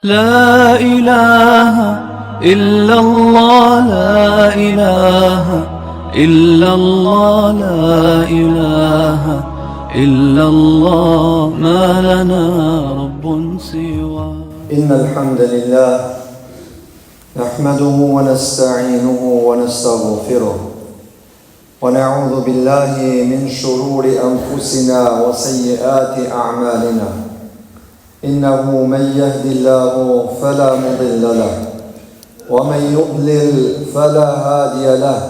لا إله إلا الله لا إله إلا الله لا إله إلا الله ما لنا رب سواه. إن الحمد لله نحمده ونستعينه ونستغفره ونعوذ بالله من شرور أنفسنا وسيئات أعمالنا إنه من يهد الله فلا مضل له ومن يضلل فلا هادي له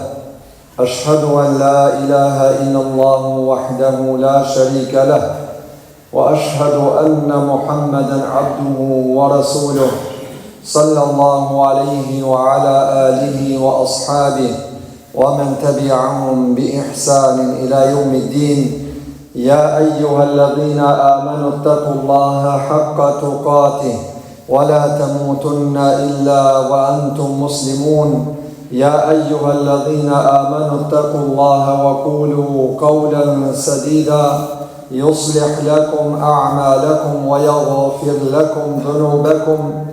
أشهد أن لا إله إلا الله وحده لا شريك له وأشهد أن محمدا عبده ورسوله صلى الله عليه وعلى آله وأصحابه ومن تبعهم بإحسان إلى يوم الدين. يا أيها الذين آمنوا اتقوا الله حق تقاته ولا تموتن إلا وأنتم مسلمون. يا أيها الذين آمنوا اتقوا الله وقولوا قولا سديدا يصلح لكم أعمالكم ويغفر لكم ذنوبكم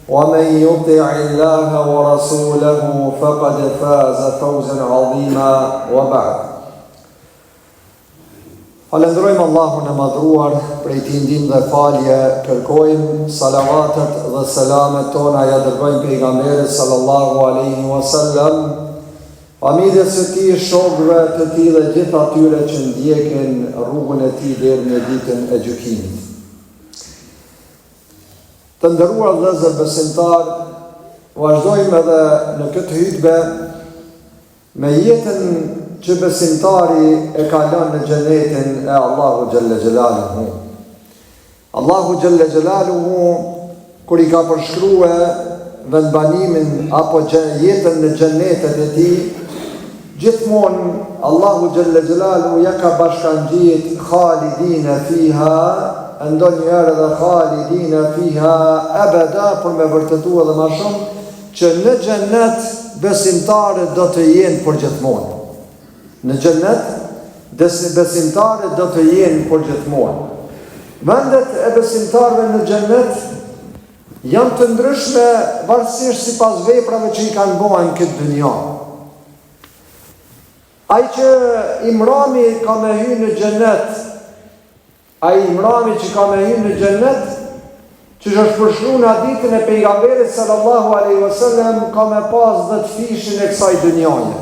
ومن يطع الله ورسوله فقد فاز فوزا عظيما وبعد. Falenderojmë Allahun e madhruar, prej tij ndihmë dhe falje kërkojmë, salavatet dhe selamet tona ja dërgojmë pejgamberit sallallahu alaihi wasallam, familjes së tij, shokëve të tij dhe gjithë atyre që ndjekin rrugën e tij deri në ditën e gjykimit. Të nderuar vëllezër besimtar, vazhdojmë edhe në këtë hutbë me jetën që besimtari e ka lënë në xhenetin e Allahu xhalla xhelaluhu. Allahu xhalla xhelaluhu kur i ka përshkruar vendbanimin apo jetën në xhenetet e tij, gjithmonë Allahu xhalla xhelaluhu ja ka bashkangjit khalidina fiha, ndonjëherë edhe khalidina fiha abada, për me vërtetuar edhe më shumë që në xhenet besimtarët do të jenë për gjithmonë. Në xhenet besimtarët do të jenë për gjithmonë. Vendet e besimtarëve në xhenet janë të ndryshme varësisht sipas veprave që i kanë bërë në këtë dynjë. Ai që imrami ka me hyrë në xhenet, ai imrami që ka me hyrë në xhenet, që është përshkruar në hadithin e pejgamberit sallallahu alaihi wasallam, ka me pas 10 fishin e kësaj dynjaje.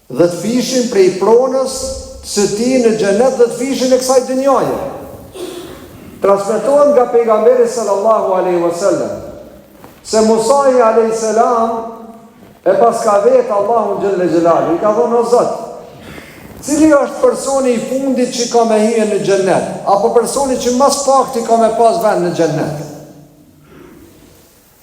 10 fishin prej pronës së tij në xhenet, 10 fishin e kësaj dynjaje. Transmetohen nga pejgamberi sallallahu alaihi wasallam se Musa alayhis salam e pas ka vetë Allahu xhalla xhelalu i ka thonë: o Zot, cili është personi i fundit që ka me hyrë në xhenet, apo personi që më së pakti ka me pas vend në xhenet?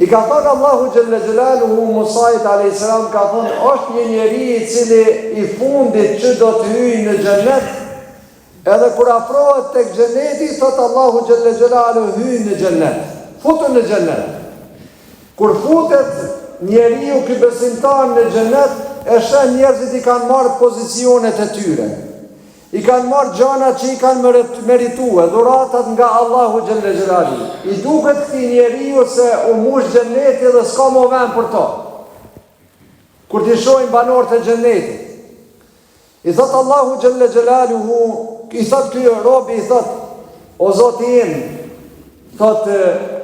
I ka thënë Allahu xhalla xhelaluhu Musait alayhis salam, ka thënë: është një njeri i cili i fundit që do të hyjë në xhenet, edhe kur afrohet tek xheneti, thot Allahu xhalla xhelaluhu hyn në xhenet, futën në xhenet. Kur futet njeriu ky besimtar në xhenet, e sheh njerëzit i kanë marrë pozicionet e tyre. I kanë marrë gjërat që i kanë merituar, dhuratat nga Allahu xhalla xhelaluhu. I duket këtij njeriu se u mush xheneti dhe s'ka më vend për to. Kur ti shohin banorët e xhenetit, i thot Allahu xhalla xhelaluhu, i thot ky robi, i thot: o Zoti im, thot,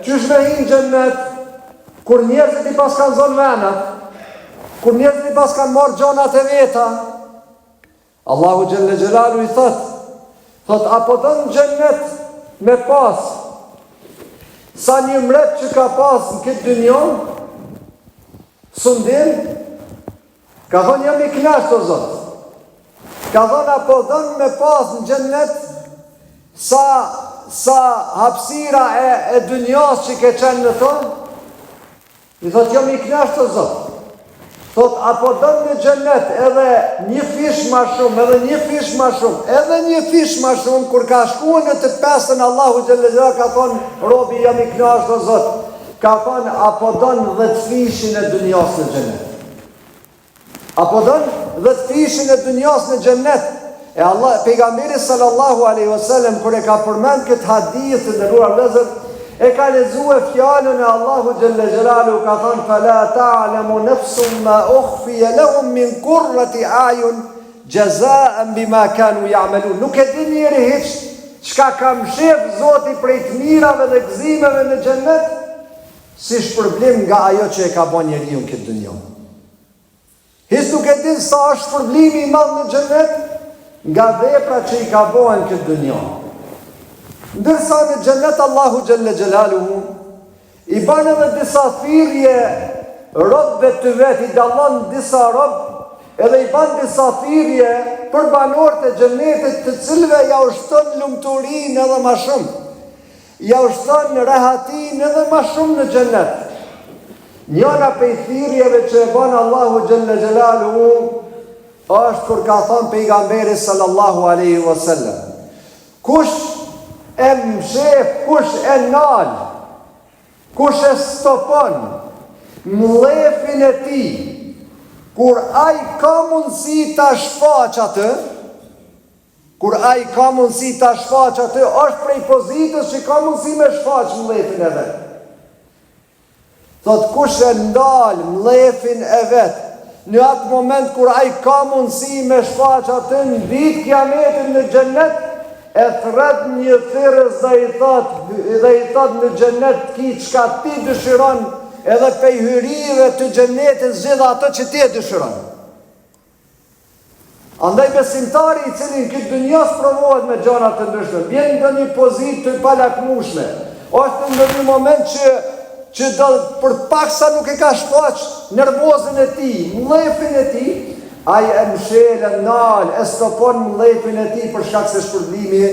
çysh me hin xhenet kur njerëzit i pas kanë zonë venat, kur njerëzit i pas kanë marrë gjonat e veta? Allahu xhalla xhelalu i thot, apo don xhenet me pas sa një mret që ka pas në këtë dynjë? Sundim? Ka thonë: jam i kënaqur o Zot. Ka thonë: apo don me pas në xhenet sa hapësira e dynjës që ke qenë në tonë? I thot: jam i kënaqur o Zot. Thot: apo don në xhenet edhe një fish ma shumë, edhe një fish ma shumë, edhe një fish ma shumë? Kur ka shkuar në të pesën, Allahu xhalla xhelalu ka thonë: robi, jam i kënaqur o Zot. Ka thonë: apo don 10 fishin e dunjos në xhenet? Apo don 10 fishin e dunjos në xhenet? E Allah, pejgamberi sallallahu alaihi wasallam, kur e ka përmend këtë hadith të nderuar vëllezër, e ka lexuar fjalën e Allahu xhalla xhelalu, ka thënë fala ta'lamu nafsun ma ukhfiya lahum min qurrati a'yun jazaan bima kanu ya'malun. Nuk e din njeri hiç çka ka mshef Zoti prej të mirave dhe gëzimeve në xhennet, si shpërblim nga ajo që e ka bën njeriu në këtë dunjë. Hiç nuk e din sa është shpërblimi i madh në xhennet nga veprat që i ka bën këtë dunjë. Ndërsa në xhennet Allahu xhalla xhelaluhu i bën edhe disa thirrje robëve të vet, i dallon disa robë, edhe i bën disa thirrje për banorët e xhennetit, të cilëve ja ushton lumturinë edhe më shumë. Ja ushton rehatin edhe më shumë në xhennet. Njëra prej thirrjeve që e bën Allahu xhalla xhelaluhu është kur ka thënë pejgamberi sallallahu alaihi wasallam: kush e mshef, kush e nal, kush e stopon mllefin e tij, kur ai ka mundësi ta shfaq atë, është prej pozitës që ka mundësi me shfaq mllefin e vet. Thot kush e ndal mllefin e vet, në atë moment kur ai ka mundësi me shfaq atë në ditë kiametit në xhennet, e thret një thirrës dhe i thot në xhennet ki çka ti dëshiron, edhe prej hyrive të xhennetit zgjidh ato që ti e dëshiron. Andaj besimtari i cili në këtë dunjë provohet me gjëra të ndryshme, vjen në një pozitë të palakmueshme, është në një moment që do për paksa nuk e ka shfaq nervozën e tij, mllefin e tij, ai e mshel, e nal, e stopon mllefin e tij për shkak se shpërblimi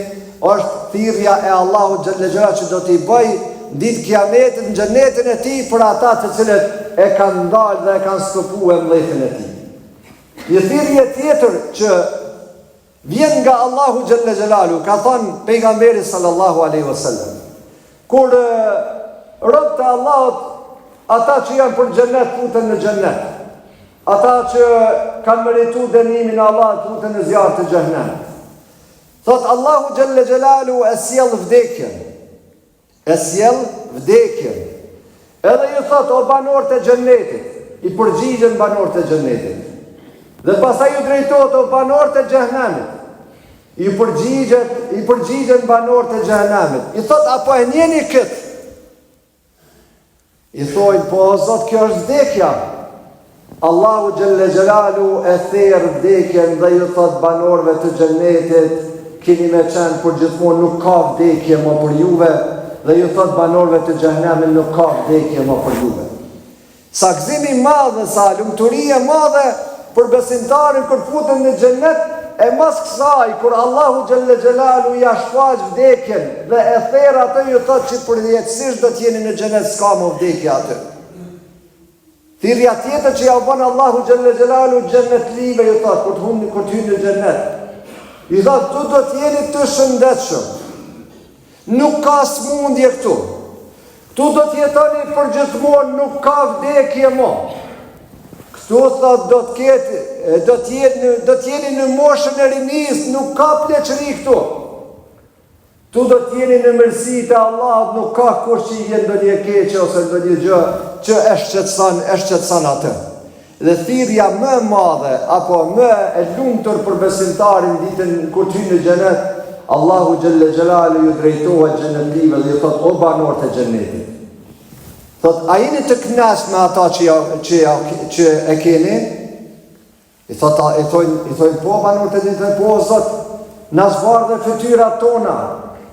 është thirrja e Allahut xhalla xhela që do t'i bëj ditë kiametit në xhenetin e tij për ata të cilët e kanë ndalë dhe e kanë stopuar mllefin e tij. Një thirrje tjetër që vjen nga Allahu xhalla xhelalu, ka thënë pejgamberi sallallahu alaihi wasallam, kur robët e Allahut, ata që janë për xhennet futen në xhennet, ata që kanë merituar dënimin e Allahut futen në zjarr të xhenemit. Thot Allahu xhalla xhelalu e sjell vdekjen. Edhe ju thot o banorët e xhennetit, i përgjigjen banorët e xhennetit. Dhe pastaj ju drejtohet o banorët e xhenemit, i përgjigjen banorët e xhenemit. I thot apo e njeni këtë? I thojnë po Zot, kjo është vdekja. Allahu xhalla xhelalu e therr vdekjen dhe ju thot banorëve të xhennetit, keni me qenë për gjithmonë, nuk ka vdekje më për juve, dhe ju thot banorëve të xhenemit, nuk ka vdekje më për juve. Sa gëzimi madh, sa lumturie madhe për besimtarin kur futen në xhennet, e mas kësaj kur Allahu xhalla xhelalu ja shfaq vdekjen dhe e therr atë, ju thot që përjetësisht do të jeni në xhennet, s'ka më vdekje atë. Thirrja tjetër që ja u bën Allahu xhalla xhelalu xhennetlive, ju thot kur të hynë në xhennet, i thot tu do të jeni të shëndetshëm, nuk ka smundje këtu, tu do të jetoni për gjithmonë, nuk ka vdekje më. Këtu thot do të jeni në moshën e rinis, nuk ka pleqëri këtu. Tu do të jeni në mirësitë e Allahut, nuk ka kush që i vjen ndonjë keqe ose ndonjë gjë që e shqetëson atë. Dhe thirrja më e madhe apo më e lumtur për besimtarin ditën kur të hyjë në xhenet, Allahu xhalla xhelalu ju drejtohet xhenetlive dhe ju thot o banorët e xhenetit. Thot a jeni të kënaqur me ata që e keni? I thojnë po banorët e xhenetit, po Zot, na zbardhë fytyrat tona,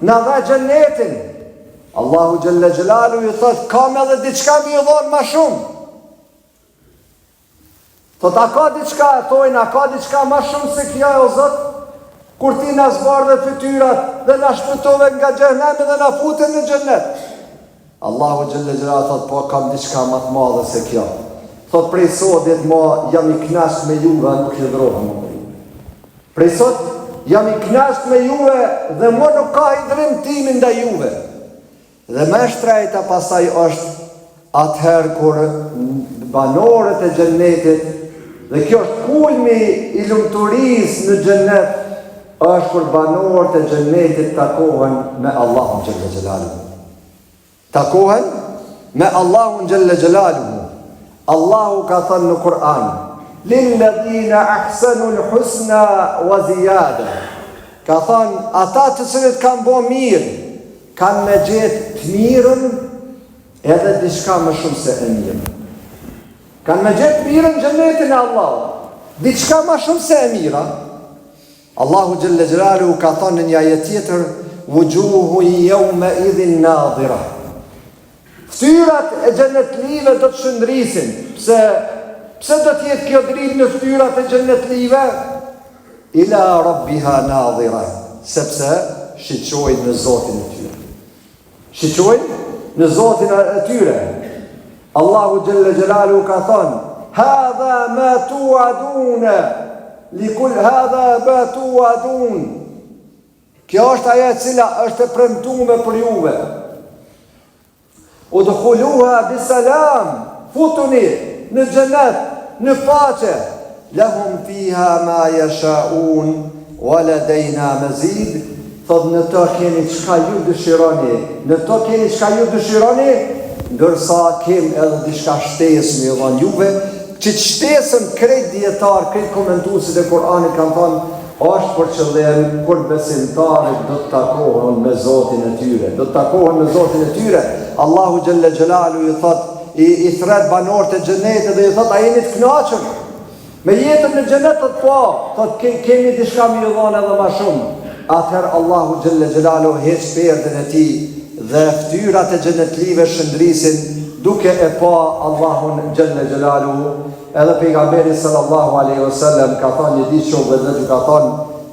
na dha xhenetin. Allahu xhalla xhelalu ju thot kam edhe diçka më ju dhon më shumë. Thot a ka diçka, thojnë a ka diçka më shumë se kjo o Zot? Kur ti na zbardhë fytyrat dhe na shpëtove nga xhenemi dhe na fute në xhennet. Allahu xhalla xhelalu thot po kam diçka më të madhe se kjo. Thot prej sotit mo jam i kënaqur me juve, nuk hidhrohem më. Prej sot jam i kënaqur me juve dhe mo nuk ka hidhrim timi ndaj juve. Dhe më shtrejta pasaj është atëherë kur banorët e xhennetit, dhe kjo është kulmi i lumturisë në xhennet, është kur banorët e xhennetit takohen me Allahun xhalla xhelalu. takohen me Allahun xhalla xjalaluhu. Allahu ka thënë në Kur'an: lilladhina ahsanul husna wa ziyada. Ka thënë ata të cilët kanë bo mirë, kanë me gjetë të mirën edhe diçka më shumë se e mirë. Kanë me gjetë mirën xhenetin e Allahut, diçka më shumë se e mira. Allahu xhalla xjalaluhu ka thënë në një ajet tjetër: wujuhu yawma idhin nadhira. Ftyrat e xhenetlive do të shëndrisin. Pse do të jetë kjo dritë në ftyrat e xhenetlive? Ila rabbiha nadhira, sepse shiqojnë në Zotin e tyre. Shiqojnë në Zotin e tyre. Allahu xhalla xjalaluhu ka thënë: hadha ma tu'adun likul hadha ma tu'adun. Kjo është ajo e cila është e premtuar për juve. Udkhuluha bisalam, futuni në xhenet, në paqe. Lahum fiha ma yasha'un wa ladayna mazid. Thot në to keni çka ju dëshironi, në to keni çka ju dëshironi, ndërsa kem edhe diçka shtesë me dhënë juve, që shtesën krejt dietar, krejt komentuesit e Kur'anit kanë thënë është për qëllim kur besimtarët do të takohen me Zotin e tyre. Do të takohen me Zotin e tyre. Allahu xhalla xjalalu i thot, i thret banorët e xhenetit dhe i thot: a jeni të kënaqur me jetën në xhenet? Po, thot kemi diçka më dhënë edhe më shumë. Atëherë Allahu xhalla xjalalu heq perden e tij dhe ftyrat e xhenetlive shëndrisin duke e pa Allahun xhalla xjalalu. Edhe pejgamberi sallallahu alaihi wasallam ka thënë një ditë shumë dhe ka thënë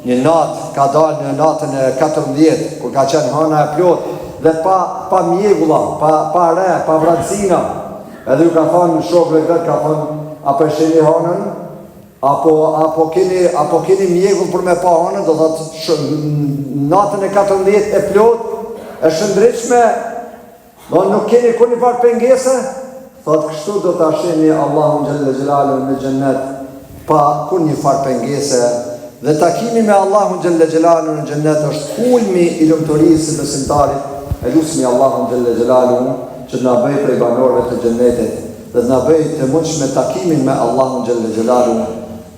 një natë, ka dalë në natën e 14 kur ka qenë hana e plot dhe pa mjegulla, pa re, pa vracina. Edhe ju ka thënë shokëve vetë, ka thënë: apo e shihni hanën, apo keni mjegull për me pa hanën? Do thotë natën e 14 e plot, e shëndritshme, do nuk keni kur një farë pengese. Thot kështu do të asheni Allahun xhalla xjalalu në xhennet pa kur një farë pengese. Dhe takimi me Allahun xhalla xjalalu në xhennet është kulmi i lumturisë së besimtarit. E lutemi Allahun xhalla xjalalu që na bëj prej banorëve të xhennetit dhe na bëj të mundshme takimin me Allahun xhalla xjalalu.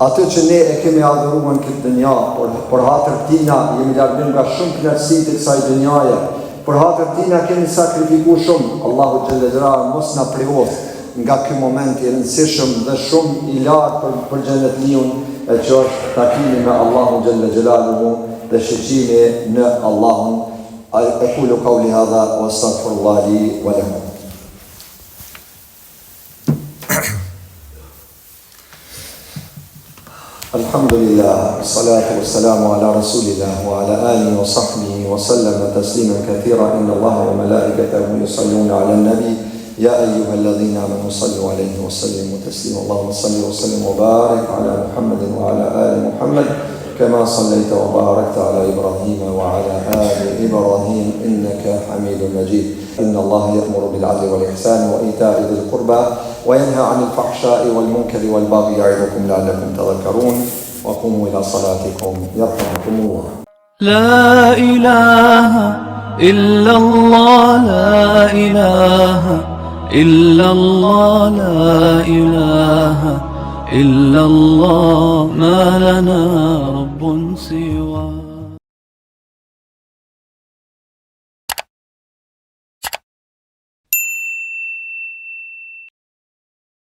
Atë që ne e kemi adhuruar në këtë dynja, por hatër tina jemi larguar nga shumë kënaqësi të kësaj dynjaje. Për hatër tina kemi sakrifikuar shumë. Allahu xhalla xjalalu mos na privos nga ky moment i rëndësishëm dhe shumë i lartë për xhenetliun, e që është takimi me Allahun xhalla xjalalu dhe shiqimi në Allahun. Aqulu qawli hadha wa astaghfirullah li wa lakum. Alhamdulillah, salatu wassalamu ala rasulillah wa ala alihi wa sahbihi wa sallama tasliman kathira. Inna Allaha wa malaikatahu yusalluna ala an-nabi ya ayyuhalladhina amanu sallu alayhi wa sallimu taslima. Allahumma salli wa sallim wa barik ala Muhammadin wa ala ali Muhammad kama sallaita wa barakta ala Ibrahim wa ala ali Ibrahim innaka Hamidum Majid. Inna Allaha ya'muru bil 'adli wal ihsani wa ita'i dhil qurba وينهى عن الفحشاء والمنكر والبغي يعظكم لعلكم تذكرون وقوموا إلى صلاتكم يرحمكم الله. لا إله إلا الله، لا إله إلا الله، لا إله إلا الله، ما لنا رب سواه.